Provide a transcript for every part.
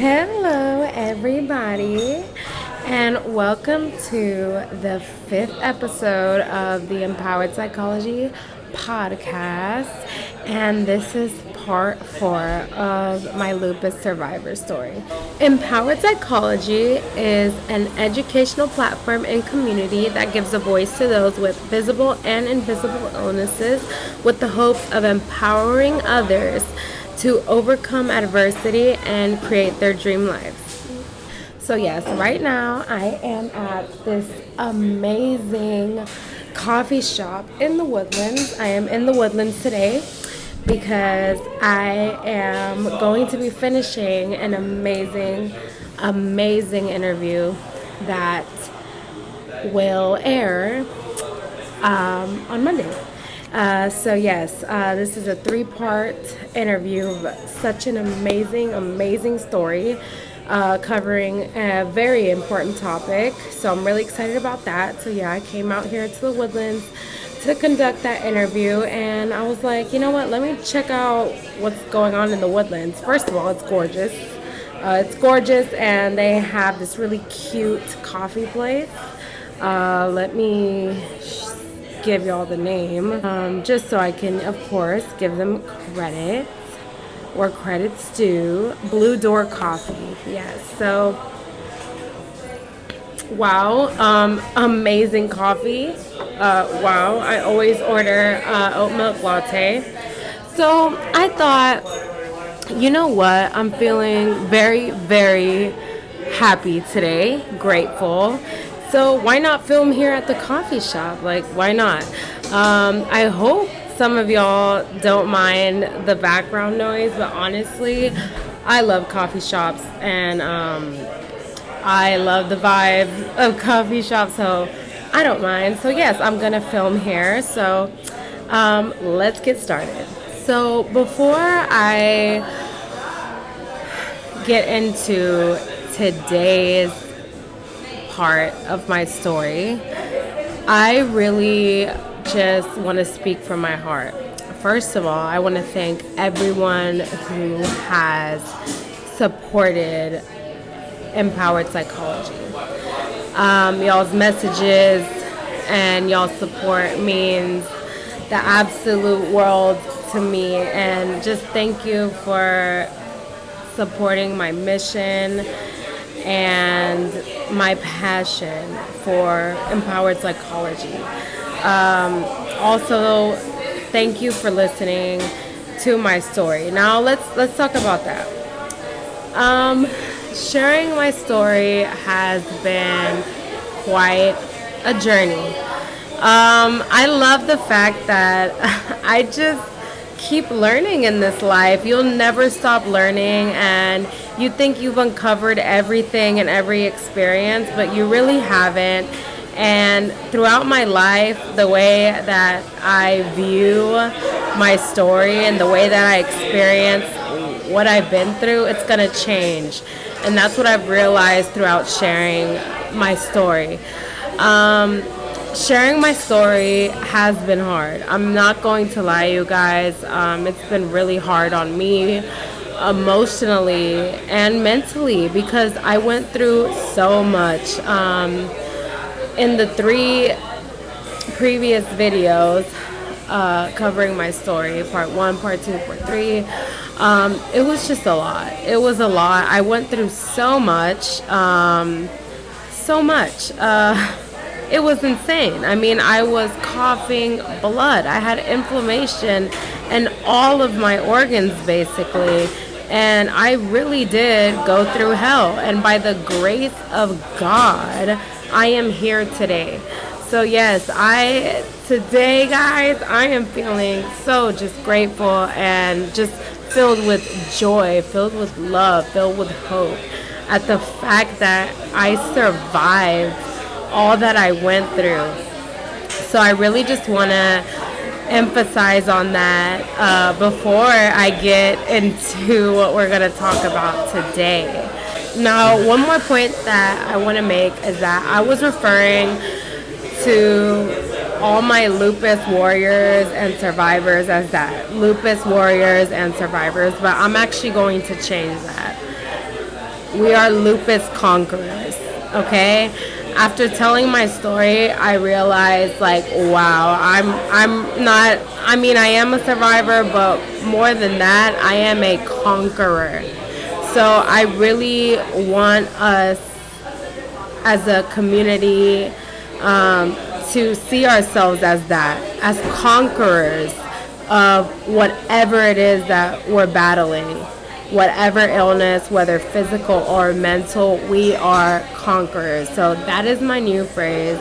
Hello, everybody, and welcome to the fifth episode of the Empowered Psychology podcast. And this is part four of my lupus survivor story. Empowered Psychology is an educational platform and community that gives a voice to those with visible and invisible illnesses with the hopes of empowering others to overcome adversity and create their dream lives. So yes, right now I am at this amazing coffee shop in the Woodlands. I am in the Woodlands today because I am going to be finishing an amazing interview that will air on Monday. This is a three-part interview of such an amazing story covering a very important topic. So I'm really excited about that. So yeah, I came out here to the Woodlands to conduct that interview, and I was like, you know what, let me check out what's going on in the Woodlands. First of all, it's gorgeous. And they have this really cute coffee place. Let me give y'all the name, just so I can, of course, give them credit where credit's due. Blue Door Coffee, yes. So, wow, amazing coffee. Wow, I always order oat milk latte. So I thought, you know what? I'm feeling very happy today, grateful. So why not film here at the coffee shop? Like, why not? I hope some of y'all don't mind the background noise, but honestly, I love coffee shops, and I love the vibe of coffee shops, so I don't mind. So yes, I'm gonna film here. So let's get started. So before I get into today's part of my story, I really just want to speak from my heart. First of all, I want to thank everyone who has supported Empowered Psychology. Y'all's messages and y'all's support means the absolute world to me, and just thank you for supporting my mission and my passion for empowered psychology. Also, thank you for listening to my story. Now let's talk about that. Sharing my story has been quite a journey. I love the fact that I just keep learning in this life. You'll never stop learning, and you think you've uncovered everything and every experience, but you really haven't. And throughout my life, the way that I view my story and the way that I experience what I've been through, it's gonna change. And that's what I've realized throughout sharing my story. Sharing my story has been hard. I'm not going to lie, you guys. It's been really hard on me emotionally and mentally because I went through so much. In the three previous videos covering my story, part one, part two, part three, it was just a lot. It was a lot. I went through so much. It was insane. I mean, I was coughing blood. I had inflammation in all of my organs, basically. And I really did go through hell. And by the grace of God, I am here today. So yes, today, guys, I am feeling so just grateful and just filled with joy, filled with love, filled with hope at the fact that I survived all that I went through. So I really just want to emphasize on that before I get into what we're going to talk about today. Now, one more point that I want to make is that I was referring to all my lupus warriors and survivors as that. Lupus warriors and survivors, but I'm actually going to change that. We are lupus conquerors, okay? After telling my story, I realized like, wow, I'm not, I mean, I am a survivor, but more than that, I am a conqueror. So I really want us as a community to see ourselves as that, as conquerors of whatever it is that we're battling, whatever illness, whether physical or mental, we are conquerors. So that is my new phrase.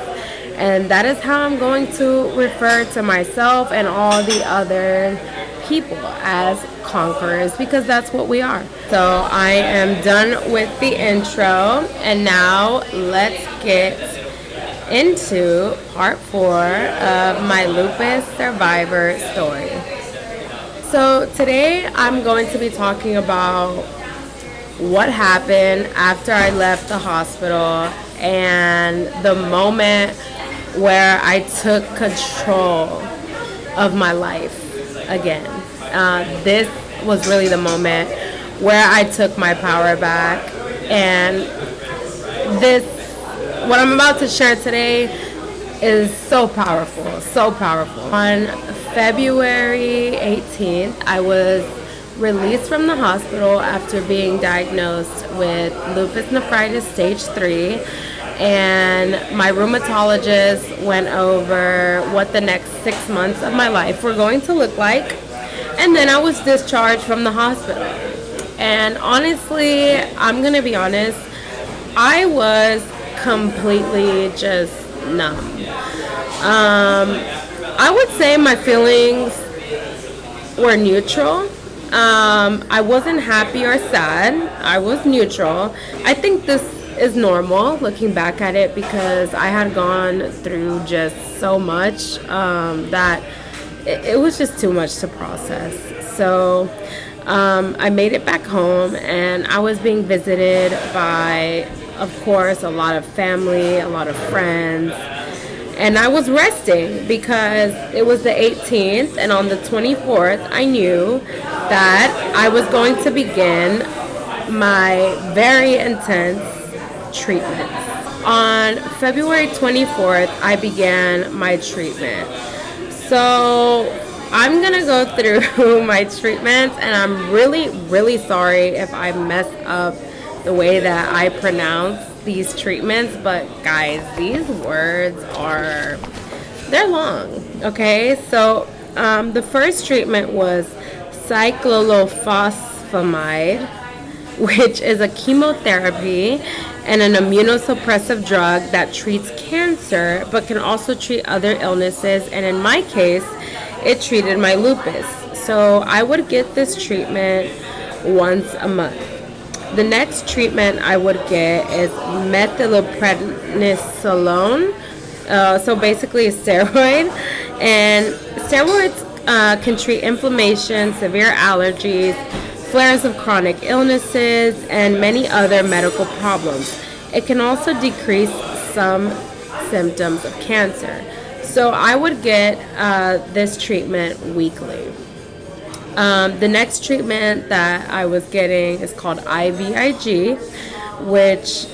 And that is how I'm going to refer to myself and all the other people, as conquerors, because that's what we are. So I am done with the intro, and now let's get into part 4 of my lupus survivor story. So today I'm going to be talking about what happened after I left the hospital and the moment where I took control of my life again. This was really the moment where I took my power back, and what I'm about to share today is so powerful, so powerful. On February 18th, I was released from the hospital after being diagnosed with lupus nephritis stage 3, and my rheumatologist went over what the next 6 months of my life were going to look like, and then I was discharged from the hospital. And honestly, I'm gonna be honest, I was completely just numb. I would say my feelings were neutral. I wasn't happy or sad. I was neutral. I think this is normal looking back at it, because I had gone through just so much that it was just too much to process. So I made it back home, and I was being visited by, of course, a lot of family, a lot of friends. And I was resting because it was the 18th, and on the 24th, I knew that I was going to begin my very intense treatment. On February 24th, I began my treatment. So I'm going to go through my treatments, and I'm really, really sorry if I mess up the way that I pronounce these treatments, but guys, these words they're long, okay? So the first treatment was cyclophosphamide, which is a chemotherapy and an immunosuppressive drug that treats cancer but can also treat other illnesses, and in my case it treated my lupus. So I would get this treatment once a month. The next treatment I would get is methylprednisolone, so basically a steroid. And steroids can treat inflammation, severe allergies, flares of chronic illnesses, and many other medical problems. It can also decrease some symptoms of cancer. So I would get this treatment weekly. The next treatment that I was getting is called IVIG, which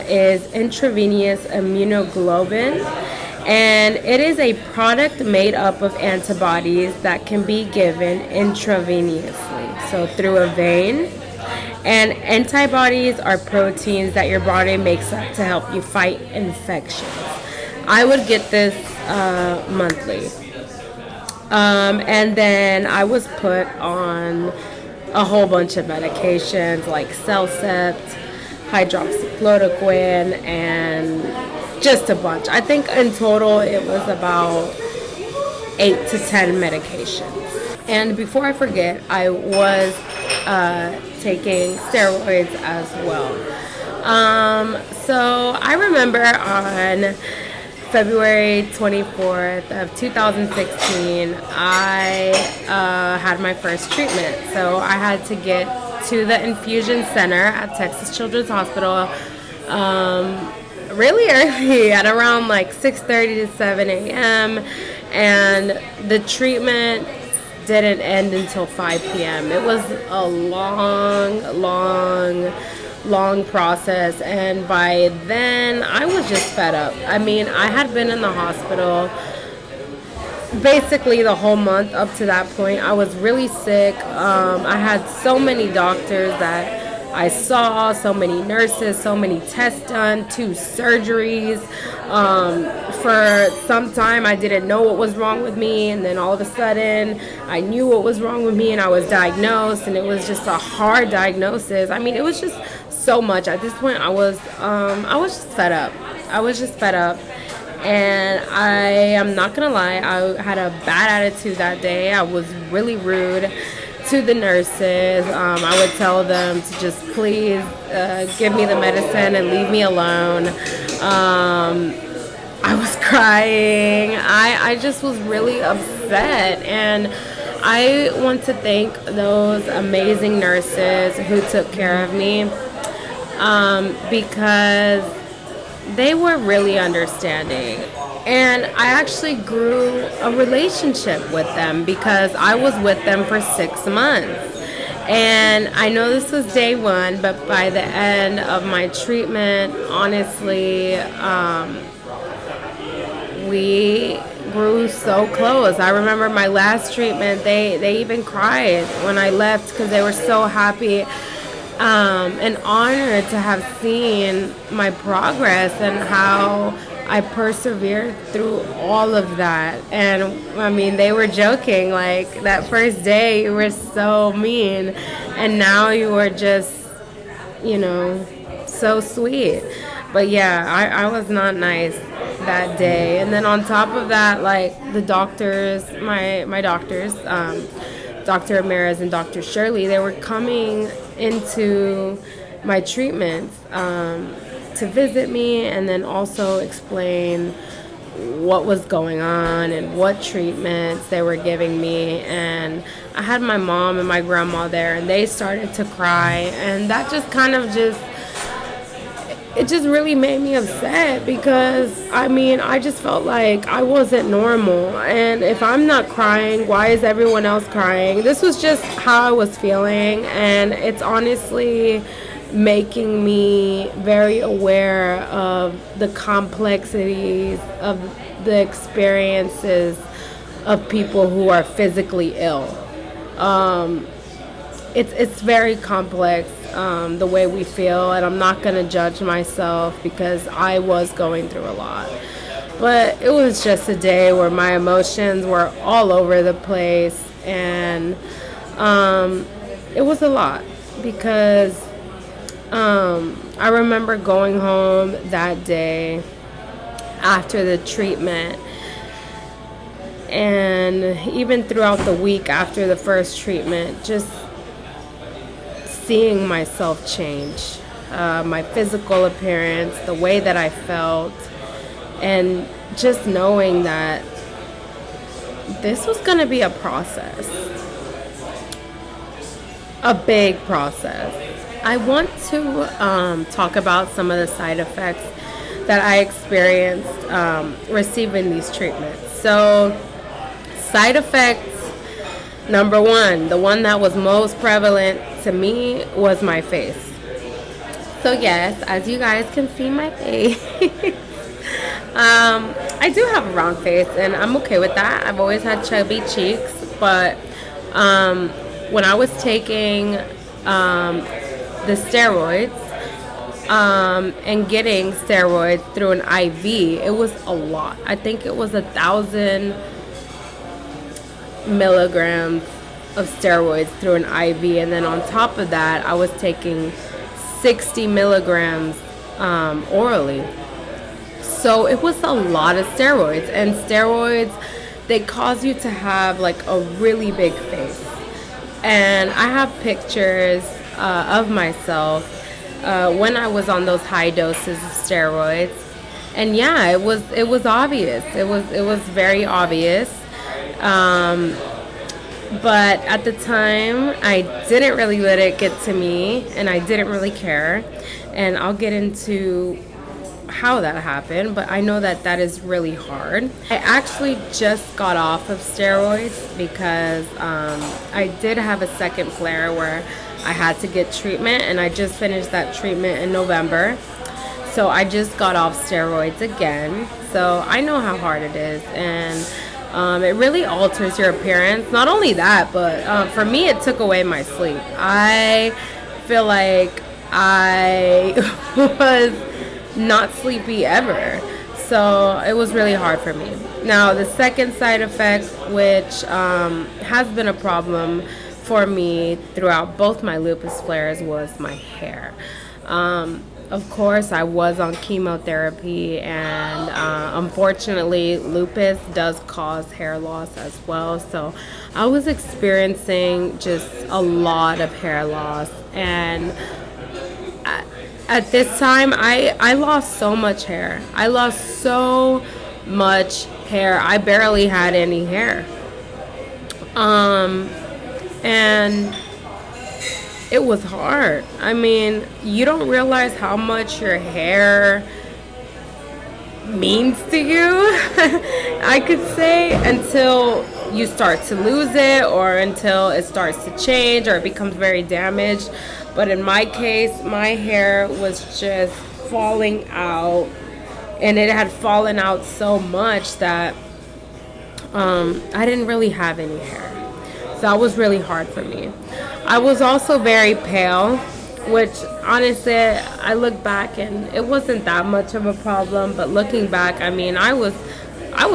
is intravenous immunoglobulin, and it is a product made up of antibodies that can be given intravenously, so through a vein. And antibodies are proteins that your body makes up to help you fight infections. I would get this monthly. And then I was put on a whole bunch of medications like Celcept, hydroxychloroquine, and just a bunch. I think in total it was about 8 to 10 medications. And before I forget, I was taking steroids as well. So I remember on February 24th of 2016, I had my first treatment. So I had to get to the infusion center at Texas Children's Hospital really early, at around like 6:30 to 7 a.m. And the treatment didn't end until 5 p.m. It was a long long process. And by then, I was just fed up. I mean, I had been in the hospital basically the whole month up to that point. I was really sick. I had so many doctors that I saw, so many nurses, so many tests done, 2 surgeries. For some time, I didn't know what was wrong with me, and then all of a sudden, I knew what was wrong with me, and I was diagnosed, and it was just a hard diagnosis. I mean, it was just so much. At this point, I was just fed up. I was just fed up. And I am not gonna lie, I had a bad attitude that day. I was really rude to the nurses. I would tell them to just please give me the medicine and leave me alone. I was crying. I just was really upset. And I want to thank those amazing nurses who took care of me, because they were really understanding. And I actually grew a relationship with them because I was with them for 6 months. And I know this was day one, but by the end of my treatment, honestly, we grew so close. I remember my last treatment, they even cried when I left because they were so happy and honored to have seen my progress and how I persevered through all of that. And I mean, they were joking, like, that first day you were so mean, and now you were just, so sweet. But yeah, I was not nice that day. And then on top of that, like, the doctors, my doctors, Dr. Ramirez and Dr. Shirley, they were coming into my treatments to visit me and then also explain what was going on and what treatments they were giving me. And I had my mom and my grandma there, and they started to cry, and that just kind of it just really made me upset because, I mean, I just felt like I wasn't normal. And if I'm not crying, why is everyone else crying? This was just how I was feeling, and it's honestly making me very aware of the complexities of the experiences of people who are physically ill. It's very complex, the way we feel, and I'm not going to judge myself because I was going through a lot. But it was just a day where my emotions were all over the place, and it was a lot because I remember going home that day after the treatment, and even throughout the week after the first treatment, just seeing myself change, my physical appearance, the way that I felt, and just knowing that this was going to be a process, a big process. I want to talk about some of the side effects that I experienced receiving these treatments. So, side effects number one, the one that was most prevalent to me, was my face. So yes, as you guys can see my face, I do have a round face, and I'm okay with that. I've always had chubby cheeks, but when I was taking the steroids and getting steroids through an IV, it was a lot. I think it was 1,000 milligrams of steroids through an IV, and then on top of that, I was taking 60 milligrams orally. So it was a lot of steroids, and steroids, they cause you to have like a really big face. And I have pictures of myself when I was on those high doses of steroids, and yeah, it was obvious. It was very obvious. But at the time, I didn't really let it get to me, and I didn't really care. And I'll get into how that happened, but I know that is really hard. I actually just got off of steroids because I did have a second flare where I had to get treatment, and I just finished that treatment in November. So I just got off steroids again. So I know how hard it is, and it really alters your appearance. Not only that, but for me, it took away my sleep. I feel like I was not sleepy ever. So it was really hard for me. Now, the second side effect, which has been a problem for me throughout both my lupus flares, was my hair. Of course, I was on chemotherapy, and unfortunately, lupus does cause hair loss as well. So I was experiencing just a lot of hair loss, and at this time, I lost so much hair. I lost so much hair. I barely had any hair. And it was hard. I mean, you don't realize how much your hair means to you, I could say, until you start to lose it, or until it starts to change, or it becomes very damaged. But in my case, my hair was just falling out, and it had fallen out so much that I didn't really have any hair. So that was really hard for me. I was also very pale, which honestly, I look back and it wasn't that much of a problem. But looking back, I mean, I was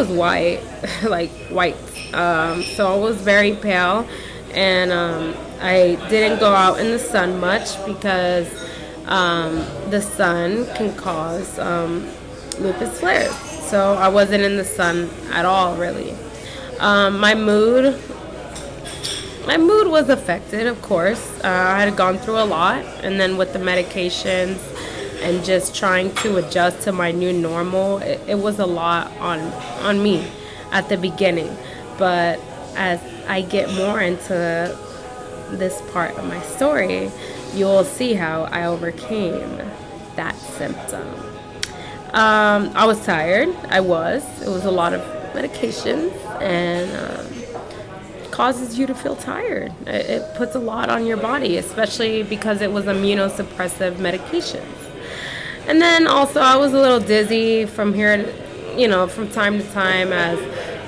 white, like white. So I was very pale, and I didn't go out in the sun much because the sun can cause lupus flares. So I wasn't in the sun at all, really. My mood was affected, of course. I had gone through a lot, and then with the medications and just trying to adjust to my new normal, it was a lot on me at the beginning. But as I get more into this part of my story, you'll see how I overcame that symptom. I was tired. It was a lot of medications, and causes you to feel tired. It puts a lot on your body, especially because it was immunosuppressive medications. And then also I was a little dizzy from from time to time as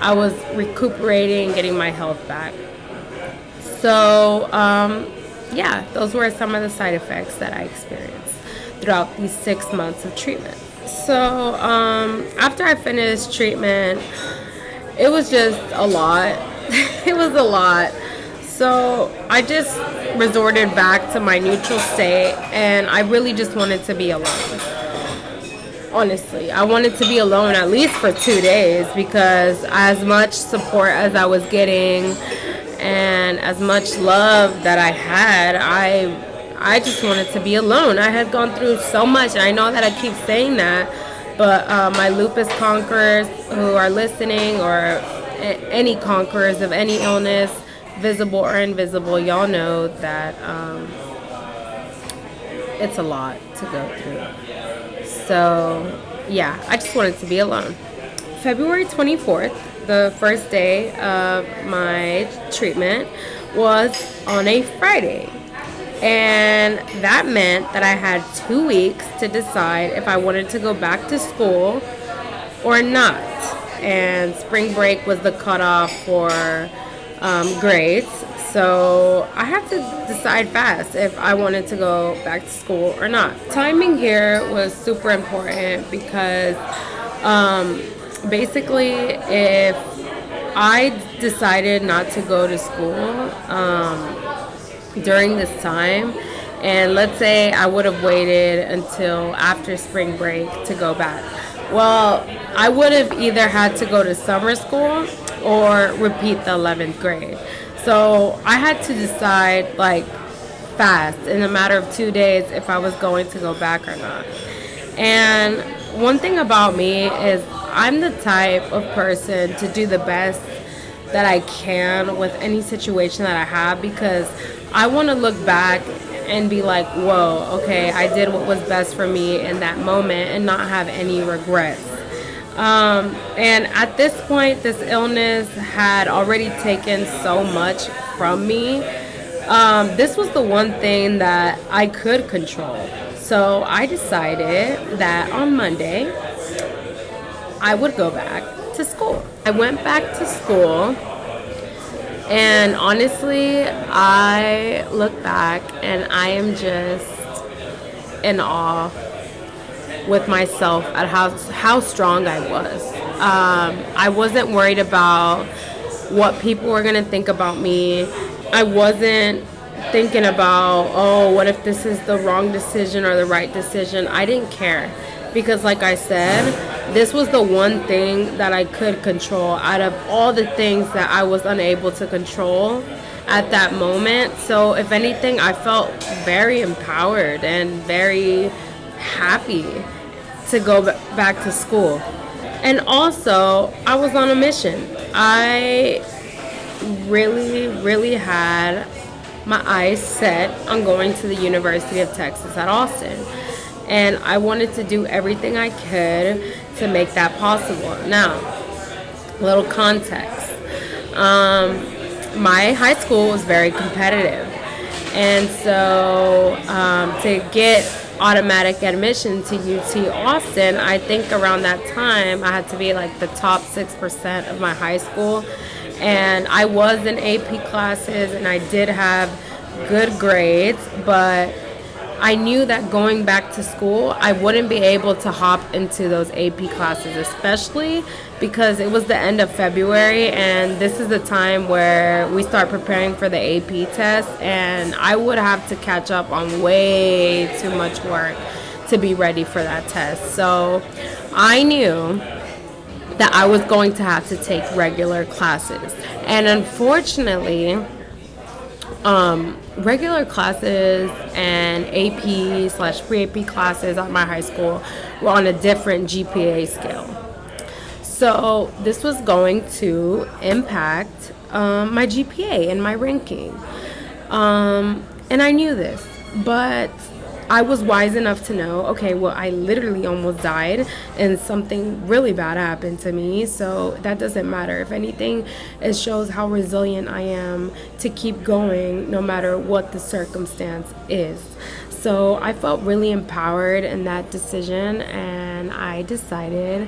I was recuperating, getting my health back. So, those were some of the side effects that I experienced throughout these 6 months of treatment. So, after I finished treatment, it was just a lot. It was a lot. So I just resorted back to my neutral state, and I really just wanted to be alone. Honestly, I wanted to be alone at least for 2 days, because as much support as I was getting and as much love that I had, I just wanted to be alone. I had gone through so much, and I know that I keep saying that, but my lupus conquerors who are listening, or any conquerors of any illness, visible or invisible, y'all know that it's a lot to go through. So, yeah, I just wanted to be alone. February 24th, the first day of my treatment, was on a Friday. And that meant that I had 2 weeks to decide if I wanted to go back to school or not. And spring break was the cutoff for grades. So I had to decide fast if I wanted to go back to school or not. Timing here was super important because basically if I decided not to go to school during this time, and let's say I would have waited until after spring break to go back, well, I would have either had to go to summer school or repeat the 11th grade. So I had to decide fast in a matter of 2 days if I was going to go back or not. And one thing about me is I'm the type of person to do the best that I can with any situation that I have, because I want to look back and be like, whoa, okay, I did what was best for me in that moment and not have any regrets. And at this point, this illness had already taken so much from me This was the one thing that I could control. So I decided that on Monday I would go back to school. I went back to school, and honestly, I look back and I am just in awe with myself at how strong I was. I wasn't worried about what people were going to think about me. I wasn't thinking about, oh, what if this is the wrong decision or the right decision. I didn't care because, like I said, this was the one thing that I could control out of all the things that I was unable to control at that moment. So if anything, I felt very empowered and very happy to go back to school. And also, I was on a mission. I really had my eyes set on going to the University of Texas at Austin. And I wanted to do everything I could to make that possible. Now, a little context. My high school was very competitive. And so to get automatic admission to UT Austin, I think around that time I had to be like the top 6% of my high school. And I was in AP classes and I did have good grades, but I knew that going back to school, I wouldn't be able to hop into those AP classes, especially because it was the end of February and this is the time where we start preparing for the AP test, and I would have to catch up on way too much work to be ready for that test. So I knew that I was going to have to take regular classes. And unfortunately, regular classes and AP / pre-AP classes at my high school were on a different GPA scale. So this was going to impact my GPA and my ranking. And I knew this, but I was wise enough to know, okay, well, I literally almost died and something really bad happened to me. So that doesn't matter. If anything, it shows how resilient I am to keep going no matter what the circumstance is. So I felt really empowered in that decision, and I decided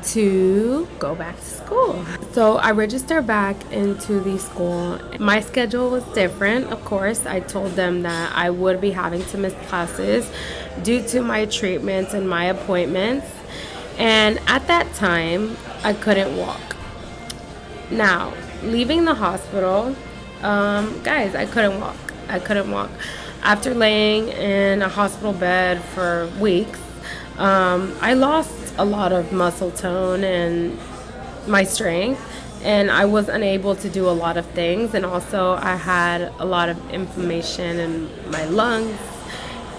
to go back to school. So I registered back into the school. My schedule was different, of course. I told them that I would be having to miss classes due to my treatments and my appointments. And at that time, I couldn't walk. Now, leaving the hospital, guys, I couldn't walk. I couldn't walk. After laying in a hospital bed for weeks, I lost a lot of muscle tone and my strength, and I was unable to do a lot of things. And also I had a lot of inflammation in my lungs,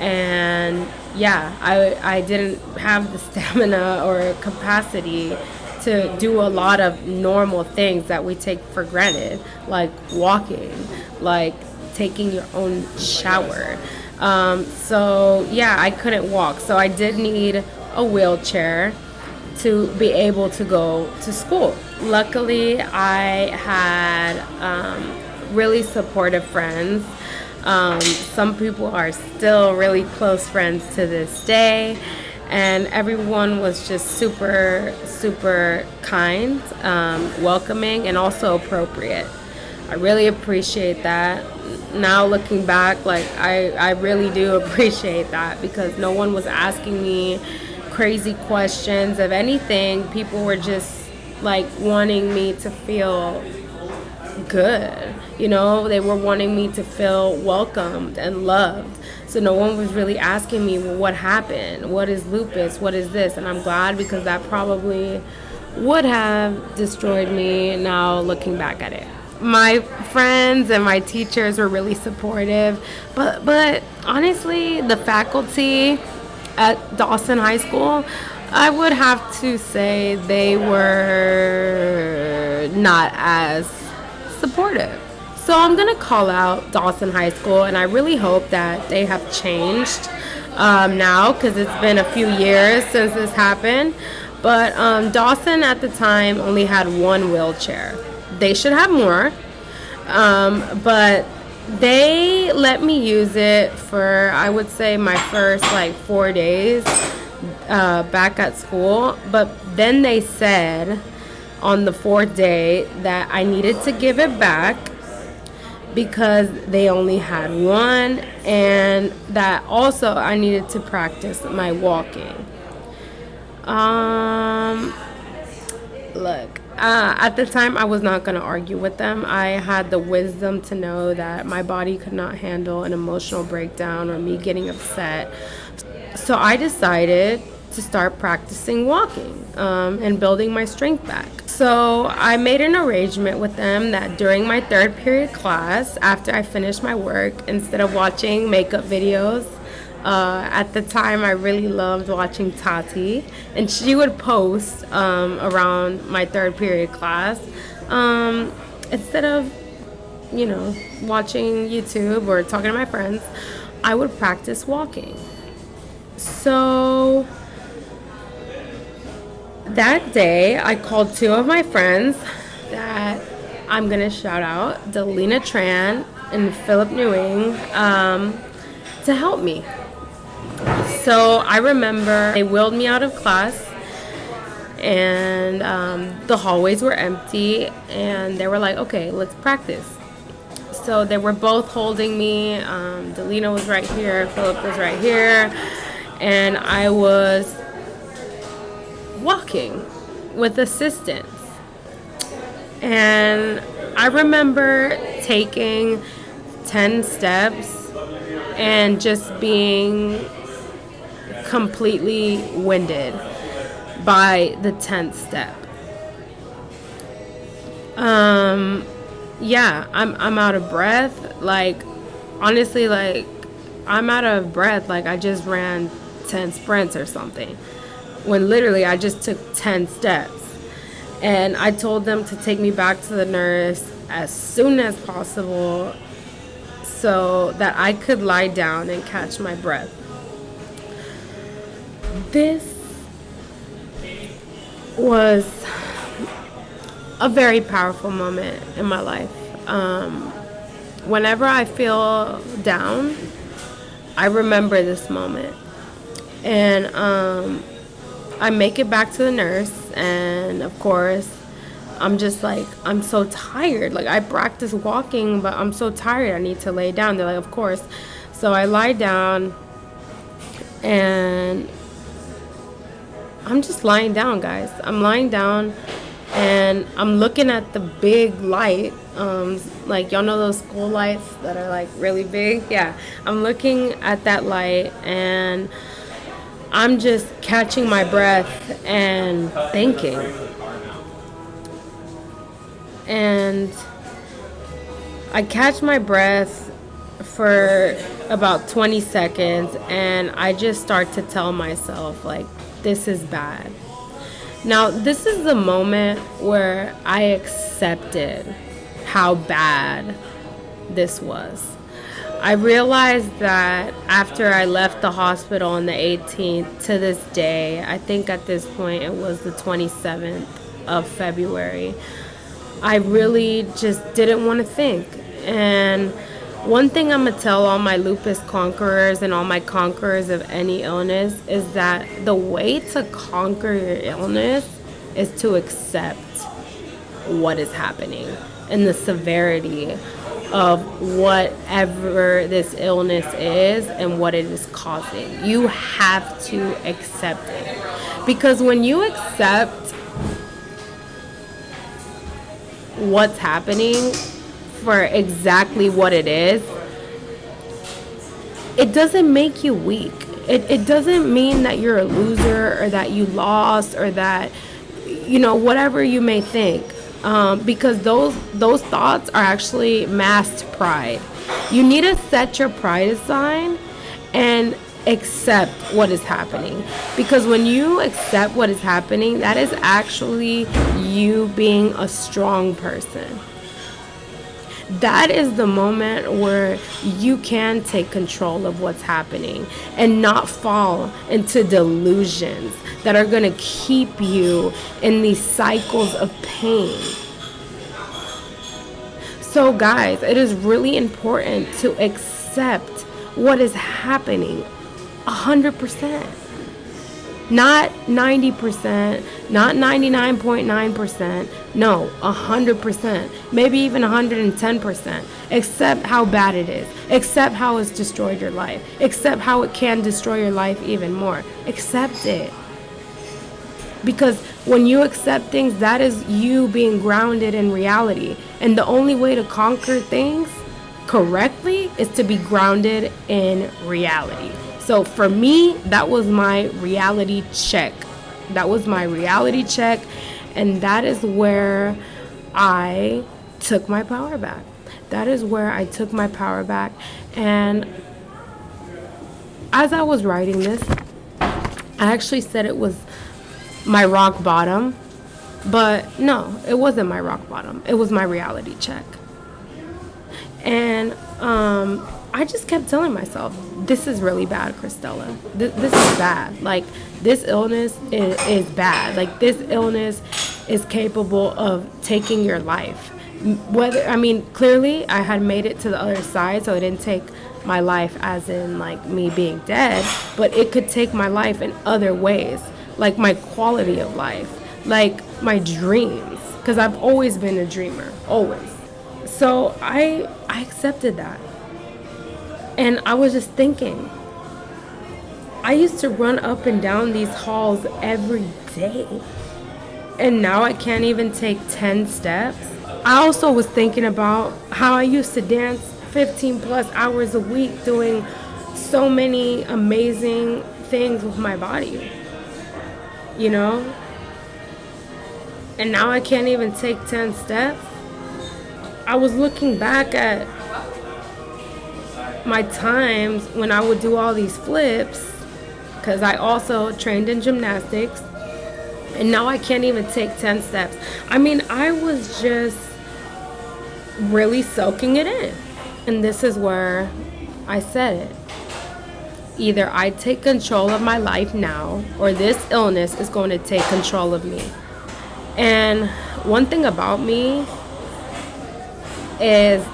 and yeah, I didn't have the stamina or capacity to do a lot of normal things that we take for granted, like walking, like taking your own shower. So yeah, I couldn't walk, so I did need a wheelchair to be able to go to school. Luckily, I had really supportive friends. Some people are still really close friends to this day, and everyone was just super kind, welcoming, and also appropriate. I really appreciate that. Now looking back, like I really do appreciate that, because no one was asking me crazy questions. If anything, people were just like wanting me to feel good. You know, they were wanting me to feel welcomed and loved. So no one was really asking me, well, what happened? What is lupus? What is this? And I'm glad, because that probably would have destroyed me now looking back at it. My friends and my teachers were really supportive, but honestly, the faculty at Dawson High School, I would have to say they were not as supportive. So I'm going to call out Dawson High School, and I really hope that they have changed now, because it's been a few years since this happened. But Dawson at the time only had one wheelchair. They should have more, but They let me use it for, I would say, my first like 4 days back at school. But then they said on the fourth day that I needed to give it back because they only had one, and that also I needed to practice my walking. Um, Look, at the time, I was not going to argue with them. I had the wisdom to know that my body could not handle an emotional breakdown or me getting upset. So I decided to start practicing walking and building my strength back. So I made an arrangement with them that during my third period class, after I finished my work, instead of watching makeup videos, at the time, I really loved watching Tati, and she would post around my third period class. Instead of, watching YouTube or talking to my friends, I would practice walking. So that day, I called two of my friends that I'm going to shout out, Delina Tran and Philip Newing, to help me. So I remember they wheeled me out of class, and the hallways were empty, and they were like, okay, let's practice. So they were both holding me. Delina was right here, Philip was right here, and I was walking with assistance. And I remember taking 10 steps and just being completely winded by the 10th step. Yeah, I'm out of breath. Like, honestly, like, I'm out of breath. Like, I just ran 10 sprints or something, when literally I just took 10 steps. And I told them to take me back to the nurse as soon as possible so that I could lie down and catch my breath. This was a very powerful moment in my life. Whenever I feel down, I remember this moment. And I make it back to the nurse, and of course, I'm just like, I'm so tired. Like, I practice walking, but I'm so tired, I need to lay down. They're like, of course. So I lie down, and I'm just lying down, guys. I'm lying down, and I'm looking at the big light. Like, y'all know those school lights that are like really big? Yeah, I'm looking at that light, and I'm just catching my breath and thinking. And I catch my breath for about 20 seconds, and I just start to tell myself, like, this is bad. Now, this is the moment where I accepted how bad this was. I realized that after I left the hospital on the 18th to this day, I think at this point it was the 27th of February, I really just didn't want to think. And one thing I'm going to tell all my lupus conquerors and all my conquerors of any illness is that the way to conquer your illness is to accept what is happening and the severity of whatever this illness is and what it is causing. You have to accept it. Because when you accept what's happening for exactly what it is, it doesn't make you weak. It doesn't mean that you're a loser or that you lost or that, whatever you may think. Because those thoughts are actually masked pride. You need to set your pride aside and accept what is happening. Because when you accept what is happening, that is actually you being a strong person. That is the moment where you can take control of what's happening and not fall into delusions that are going to keep you in these cycles of pain. So guys, it is really important to accept what is happening 100%. Not 90%, not 99.9%, no, 100%, maybe even 110%. Accept how bad it is. Accept how it's destroyed your life. Accept how it can destroy your life even more. Accept it. Because when you accept things, that is you being grounded in reality. And the only way to conquer things correctly is to be grounded in reality. So for me, that was my reality check. That was my reality check. And that is where I took my power back. That is where I took my power back. And as I was writing this, I actually said it was my rock bottom. But no, it wasn't my rock bottom. It was my reality check. And I just kept telling myself, this is really bad, Christella. This is bad. Like, this illness is bad. Like, this illness is capable of taking your life. Clearly, I had made it to the other side, so it didn't take my life as in, like, me being dead. But it could take my life in other ways, like my quality of life, like my dreams. Because I've always been a dreamer, always. So I accepted that. And I was just thinking, I used to run up and down these halls every day. And now I can't even take 10 steps. I also was thinking about how I used to dance 15 plus hours a week doing so many amazing things with my body. You know? And now I can't even take 10 steps. I was looking back at my times when I would do all these flips, because I also trained in gymnastics, and now I can't even take 10 steps. I was just really soaking it in. And this is where I said it. Either I take control of my life now, or this illness is going to take control of me. And one thing about me is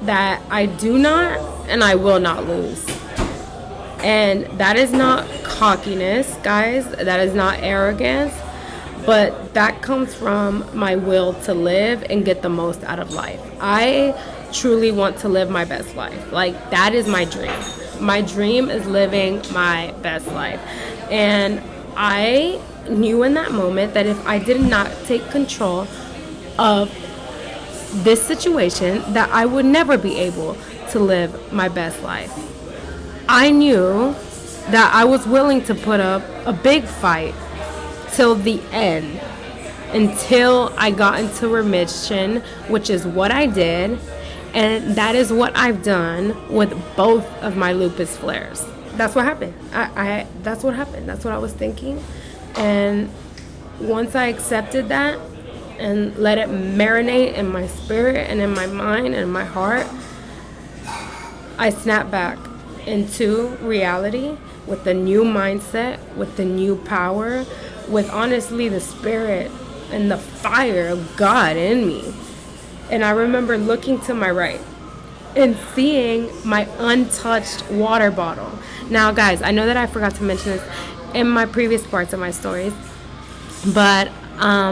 that I do not and I will not lose. And that is not cockiness, guys. That is not arrogance. But that comes from my will to live and get the most out of life. I truly want to live my best life. Like, that is my dream. My dream is living my best life. And I knew in that moment that if I did not take control of this situation, that I would never be able to live my best life. I knew that I was willing to put up a big fight till the end, until I got into remission, which is what I did, and that is what I've done with both of my lupus flares. That's what happened. That's what happened. That's what I was thinking. And once I accepted that and let it marinate in my spirit and in my mind and my heart, I snapped back into reality with the new mindset, with the new power, with honestly the spirit and the fire of God in me. And I remember looking to my right and seeing my untouched water bottle. Now, guys, I know that I forgot to mention this in my previous parts of my stories, but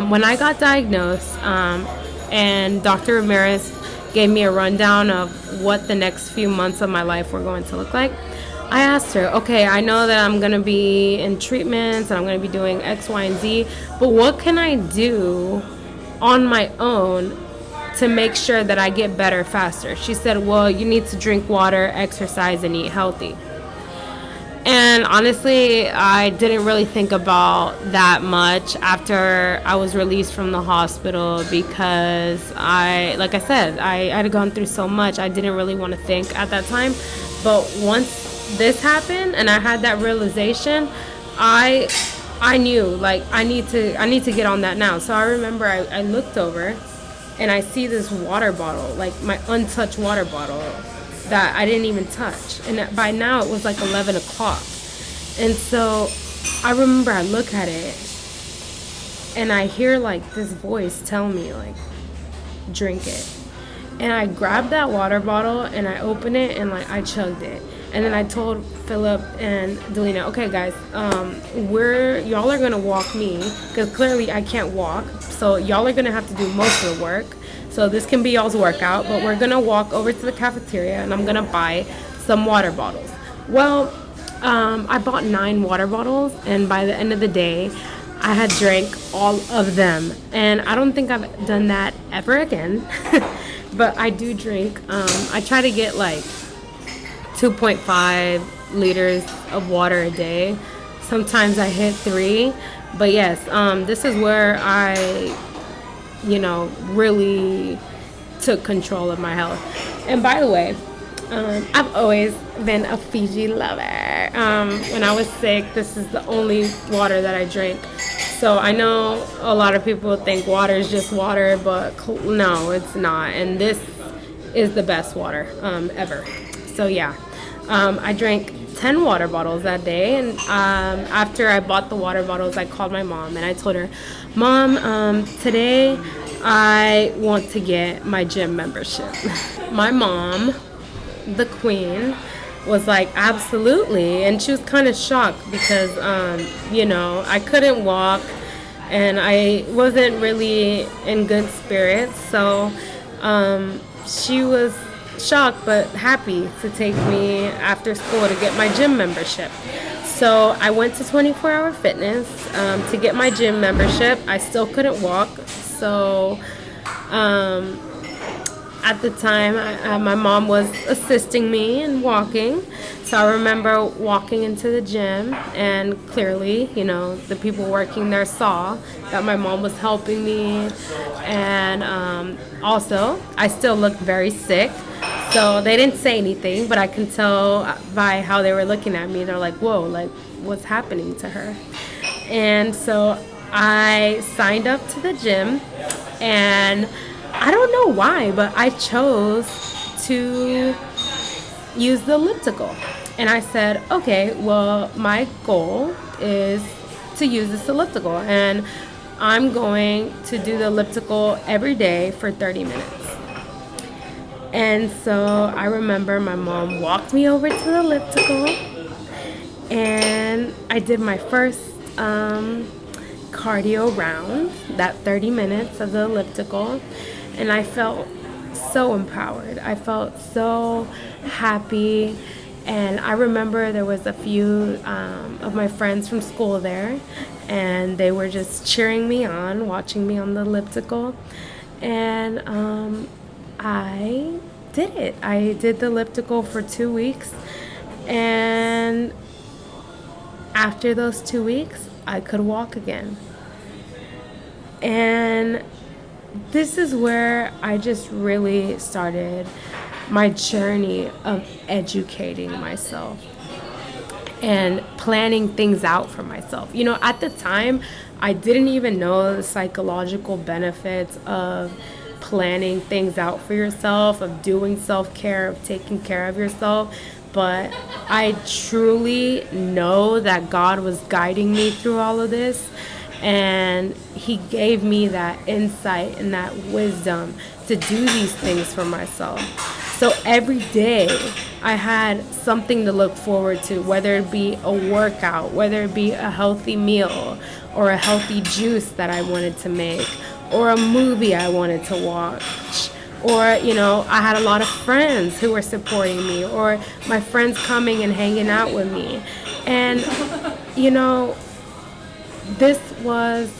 when I got diagnosed and Dr. Ramirez gave me a rundown of what the next few months of my life were going to look like, I asked her, okay, I know that I'm going to be in treatments and I'm going to be doing X, Y, and Z, but what can I do on my own to make sure that I get better faster? She said, well, you need to drink water, exercise, and eat healthy. And honestly, I didn't really think about that much after I was released from the hospital, because like I said, I had gone through so much. I didn't really want to think at that time. But once this happened and I had that realization, I knew, like, I need to get on that now. So I remember I looked over and I see this water bottle, like my untouched water bottle that I didn't even touch. And by now it was like 11 o'clock. And so I remember I look at it and I hear like this voice tell me, like, drink it. And I grabbed that water bottle and I opened it and like I chugged it. And then I told Philip and Delina, okay guys, y'all are gonna walk me because clearly I can't walk. So y'all are gonna have to do most of the work. So this can be y'all's workout, but we're gonna walk over to the cafeteria and I'm gonna buy some water bottles. Well, I bought 9 water bottles, and by the end of the day, I had drank all of them. And I don't think I've done that ever again. But I do drink. I try to get like 2.5 liters of water a day. Sometimes I hit 3. But yes, this is where I, really took control of my health. And by the way, I've always been a Fiji lover. When I was sick, this is the only water that I drink. So I know a lot of people think water is just water, but no, it's not. And this is the best water ever. So yeah, I drank 10 water bottles that day. And after I bought the water bottles, I called my mom and I told her, Mom, today I want to get my gym membership. My mom, the queen, was like, absolutely. And she was kind of shocked because I couldn't walk and I wasn't really in good spirits, so she was shocked but happy to take me after school to get my gym membership. So I went to 24 Hour Fitness to get my gym membership. I still couldn't walk, so at the time, my mom was assisting me in walking. So I remember walking into the gym, and clearly, the people working there saw that my mom was helping me. And also, I still looked very sick. So they didn't say anything, but I can tell by how they were looking at me. They're like, whoa, like, what's happening to her? And so I signed up to the gym, and I don't know why, but I chose to use the elliptical. And I said, okay, well, my goal is to use this elliptical. And I'm going to do the elliptical every day for 30 minutes. And so I remember my mom walked me over to the elliptical. And I did my first cardio round, that 30 minutes of the elliptical. And I felt so empowered. I felt so happy. And I remember there was a few of my friends from school there. And they were just cheering me on, watching me on the elliptical. And I did it. I did the elliptical for 2 weeks. And after those 2 weeks, I could walk again. And this is where I just really started my journey of educating myself and planning things out for myself. At the time, I didn't even know the psychological benefits of planning things out for yourself, of doing self-care, of taking care of yourself. But I truly know that God was guiding me through all of this. And he gave me that insight and that wisdom to do these things for myself. So every day I had something to look forward to, whether it be a workout, whether it be a healthy meal or a healthy juice that I wanted to make, or a movie I wanted to watch. Or, I had a lot of friends who were supporting me, or my friends coming and hanging out with me. And, this was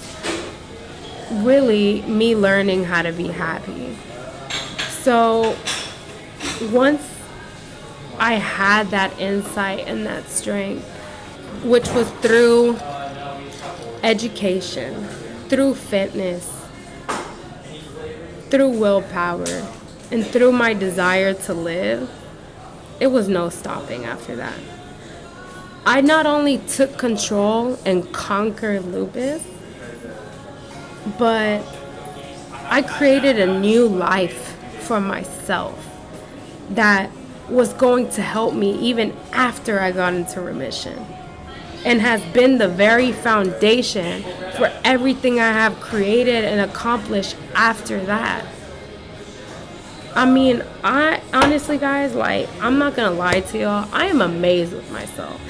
really me learning how to be happy. So once I had that insight and that strength, which was through education, through fitness, through willpower, and through my desire to live, it was no stopping after that. I not only took control and conquered lupus, but I created a new life for myself that was going to help me even after I got into remission, and has been the very foundation for everything I have created and accomplished after that. I mean, I honestly, guys, like, I'm not gonna lie to y'all. I am amazed with myself.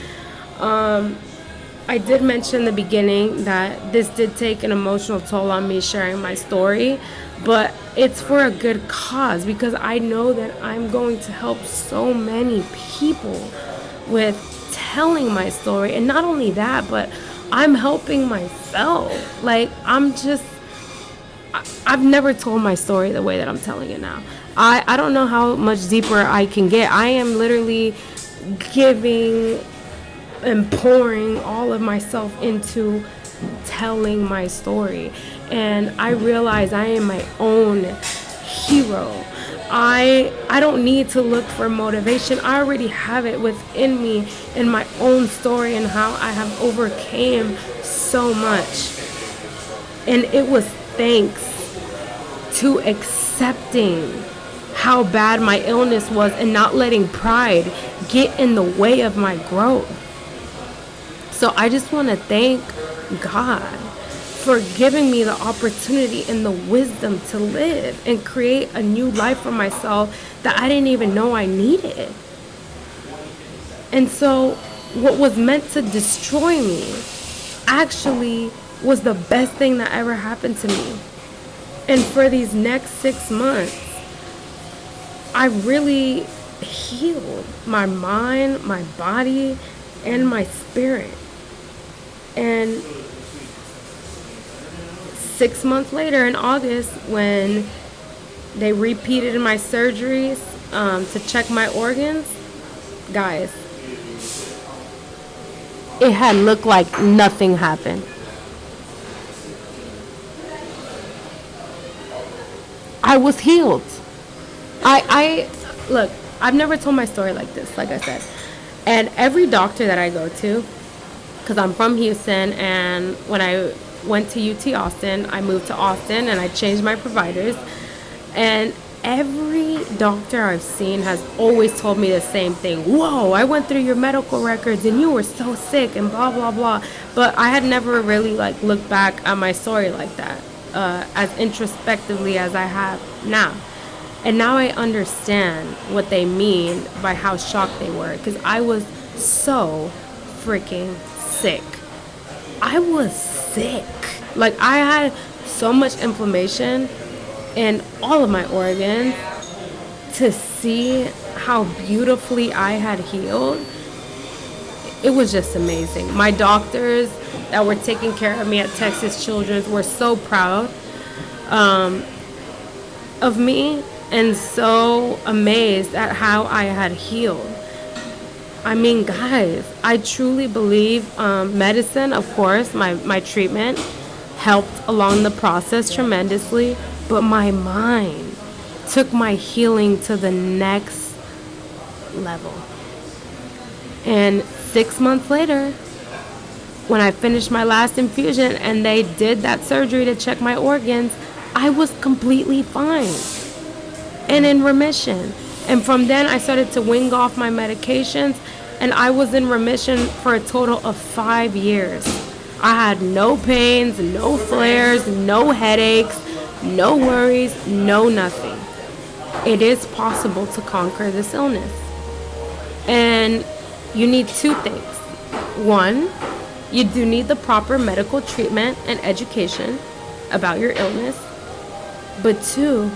I did mention in the beginning that this did take an emotional toll on me sharing my story, but it's for a good cause because I know that I'm going to help so many people with telling my story. And not only that, but I'm helping myself. Like, I've never told my story the way that I'm telling it now. I don't know how much deeper I can get. I am literally giving and pouring all of myself into telling my story. And I realize I am my own hero. I don't need to look for motivation. I already have it within me in my own story and how I have overcame so much. And it was thanks to accepting how bad my illness was and not letting pride get in the way of my growth. So I just want to thank God for giving me the opportunity and the wisdom to live and create a new life for myself that I didn't even know I needed. And so what was meant to destroy me actually was the best thing that ever happened to me. And for these next 6 months, I really healed my mind, my body, and my spirit. And 6 months later in August, when they repeated my surgeries to check my organs, guys, it had looked like nothing happened. I was healed. I look, I've never told my story like this, like I said. And every doctor that I go to, because I'm from Houston, and when I went to UT Austin, I moved to Austin and I changed my providers. And every doctor I've seen has always told me the same thing. Whoa, I went through your medical records and you were so sick and blah, blah, blah. But I had never really like looked back at my story like that, as introspectively as I have now. And now I understand what they mean by how shocked they were, because I was so freaking sick. I was sick. Like, I had so much inflammation in all of my organs. To see how beautifully I had healed, it was just amazing. My doctors that were taking care of me at Texas Children's were so proud of me and so amazed at how I had healed. I mean, guys, I truly believe medicine, of course, my treatment helped along the process tremendously, but my mind took my healing to the next level. And 6 months later, when I finished my last infusion and they did that surgery to check my organs, I was completely fine and in remission. And from then I started to wing off my medications, and I was in remission for a total of 5 years. I had no pains, no flares, no headaches, no worries, no nothing. It is possible to conquer this illness. And you need two things. One, you do need the proper medical treatment and education about your illness. But two,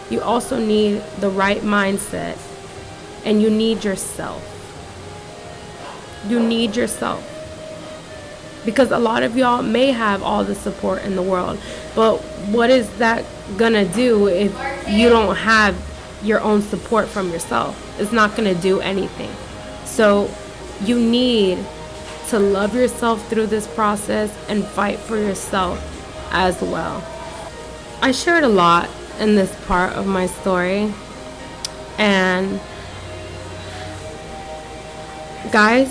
you also need the right mindset, and you need yourself. You need yourself. Because a lot of y'all may have all the support in the world, but what is that gonna do if you don't have your own support from yourself? It's not gonna do anything. So you need to love yourself through this process and fight for yourself as well. I shared a lot in this part of my story, and guys,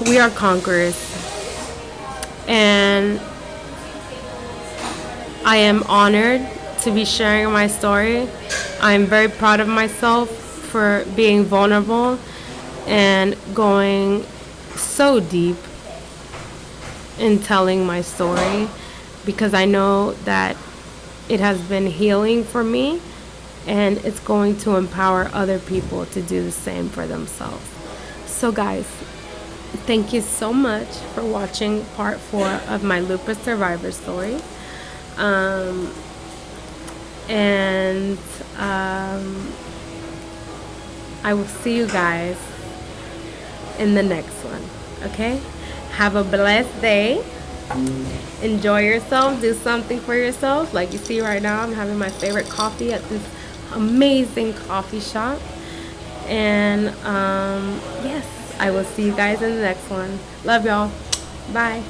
we are conquerors, and I am honored to be sharing my story. I am very proud of myself for being vulnerable and going so deep in telling my story, because I know that it has been healing for me, and it's going to empower other people to do the same for themselves. So, guys, thank you so much for watching part 4 of my lupus survivor story. And I will see you guys in the next one. Okay? Have a blessed day. Enjoy yourself. Do something for yourself. Like you see right now, I'm having my favorite coffee at this amazing coffee shop. And yes, I will see you guys in the next one. Love y'all. Bye.